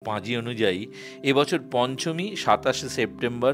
পাঁজি অনুযায়ী এবছর পঞ্চমী ২৭শে সেপ্টেম্বর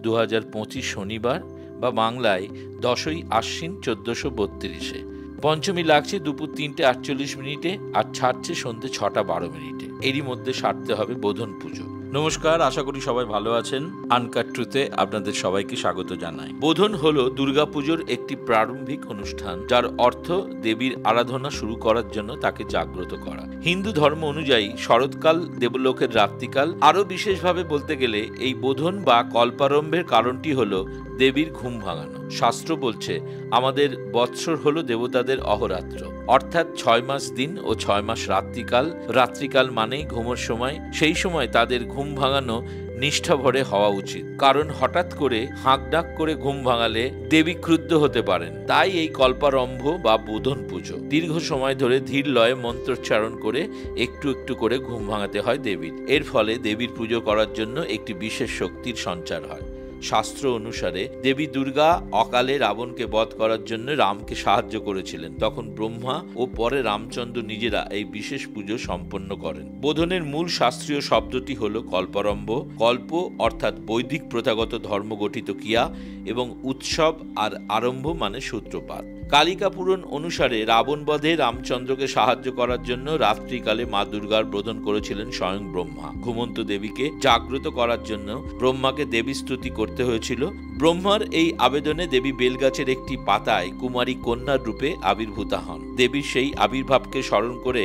২০২৫ শনিবার বা বাংলায় ১০ই আশ্বিন ১৪৩২। পঞ্চমী লাগছে দুপুর ৩:৪৮ আর ছাড়ছে সন্ধ্যে ৬:১২। এরই মধ্যে সারতে হবে বোধন পুজো। নমস্কার, আশা করি সবাই ভালো আছেন। আনকাট ট্রুথে আপনাদের সবাইকে স্বাগত জানাই। বোধন হলো দুর্গাপুজোর একটি প্রারম্ভিক অনুষ্ঠান, যার অর্থ দেবীর আরাধনা শুরু করার জন্য তাকে জাগ্রত করা। হিন্দু ধর্ম অনুযায়ী শরৎকাল দেবলোকের রাত্রিকাল। আরো বিশেষভাবে বলতে গেলে এই বোধন বা কল্পারম্ভের কারণটি হলো দেবীর ঘুম ভাঙানো। শাস্ত্র বলছে আমাদের বৎসর হলো দেবতাদের অহরাত্র, অর্থাৎ ৬ মাস দিন ও ৬ মাস রাত্রিকাল। রাত্রিকাল মানেই ঘুমোর সময়। সেই সময় তাদের ঘুম ভাঙানো নিষ্ঠা ভরে হওয়া উচিত, কারণ হঠাৎ করে হাঁক ডাক করে ঘুম ভাঙালে দেবী ক্রুদ্ধ হতে পারেন। তাই এই কল্পারম্ভ বা বোধন পুজো দীর্ঘ সময় ধরে ধীর লয়ে মন্ত্রোচ্চারণ করে একটু একটু করে ঘুম ভাঙাতে হয় দেবীর। এর ফলে দেবীর পুজো করার জন্য একটি বিশেষ শক্তির সঞ্চার হয়। শাস্ত্র অনুসারে দেবী দুর্গা অকালে রাবণকে বধ করার জন্য রামকে সাহায্য করেছিলেন। তখন ব্রহ্মা ও পরে রামচন্দ্র নিজেরা এই বিশেষ পুজো সম্পন্ন করেন। বোধনের মূল শাস্ত্রীয় শব্দটি হল কল্পারম্ভ। কল্প অর্থাৎ বৈদিক প্রথাগত ধর্মগঠিত ক্রিয়া এবং উৎসব, আর আরম্ভ মানে সূত্রপাত। কালিকা পুরাণ অনুসারে রাবণ বধে রামচন্দ্রকে সাহায্য করার জন্য রাত্রিকালে মা দুর্গার বোধন করেছিলেন স্বয়ং ব্রহ্মা। ঘুমন্ত দেবীকে জাগ্রত করার জন্য ব্রহ্মাকে দেবী স্তুতি করতে হয়েছিল। ব্রহ্মার এই আবেদনে দেবী বেলগাছের একটি পাতায় কুমারী কন্যার রূপে আবির্ভূতা হন। দেবীর সেই আবির্ভাবকে স্মরণ করে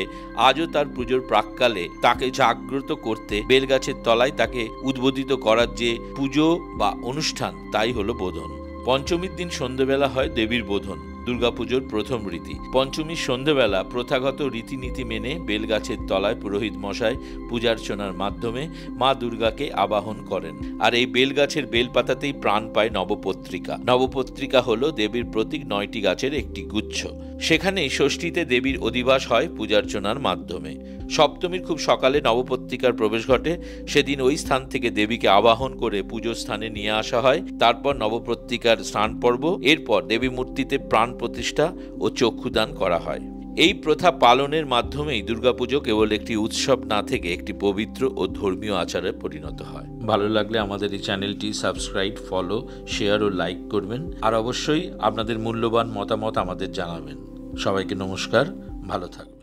আজও তার পুজোর প্রাক্কালে তাকে জাগ্রত করতে বেলগাছের তলায় তাকে উদ্বোধিত করার যে পুজো বা অনুষ্ঠান, তাই হলো বোধন। পঞ্চমীর দিন সন্ধ্যেবেলা হয় দেবীর বোধন, দুর্গাপুজোর প্রথম রীতি। পঞ্চমীর সন্ধ্যেবেলা প্রথাগত রীতিনীতি মেনে বেলগাছের তলায় পুরোহিত মশাই পূজার্চনার মাধ্যমে মা দুর্গাকে আবাহন করেন। আর এই বেলগাছের বেলপাতাতেই প্রাণ পায় নবপত্রিকা। নবপত্রিকা হলো দেবীর প্রতীক ৯টি গাছের একটি গুচ্ছ। সেখানেই ষষ্ঠীতে দেবীর অধিবাস হয় পূজার্চনার মাধ্যমে। সপ্তমীর খুব সকালে নবপত্রিকার প্রবেশ ঘটে। সেদিন ওই স্থান থেকে দেবীকে আবাহন করে পুজোর স্থানে নিয়ে আসা হয়। তারপর নবপত্রিকার স্নান পর্ব, এরপর দেবী মূর্তিতে প্রাণ প্রতিষ্ঠা ও চক্ষুদান করা হয়। এই প্রথা পালনের মাধ্যমেই দুর্গাপুজো কেবল একটি উৎসব না থেকে একটি পবিত্র ও ধর্মীয় আচারে পরিণত হয়। ভালো লাগলে আমাদের এই চ্যানেলটি সাবস্ক্রাইব, ফলো, শেয়ার ও লাইক করবেন। আর অবশ্যই আপনাদের মূল্যবান মতামত আমাদের জানাবেন। সবাইকে নমস্কার, ভালো থাকবেন।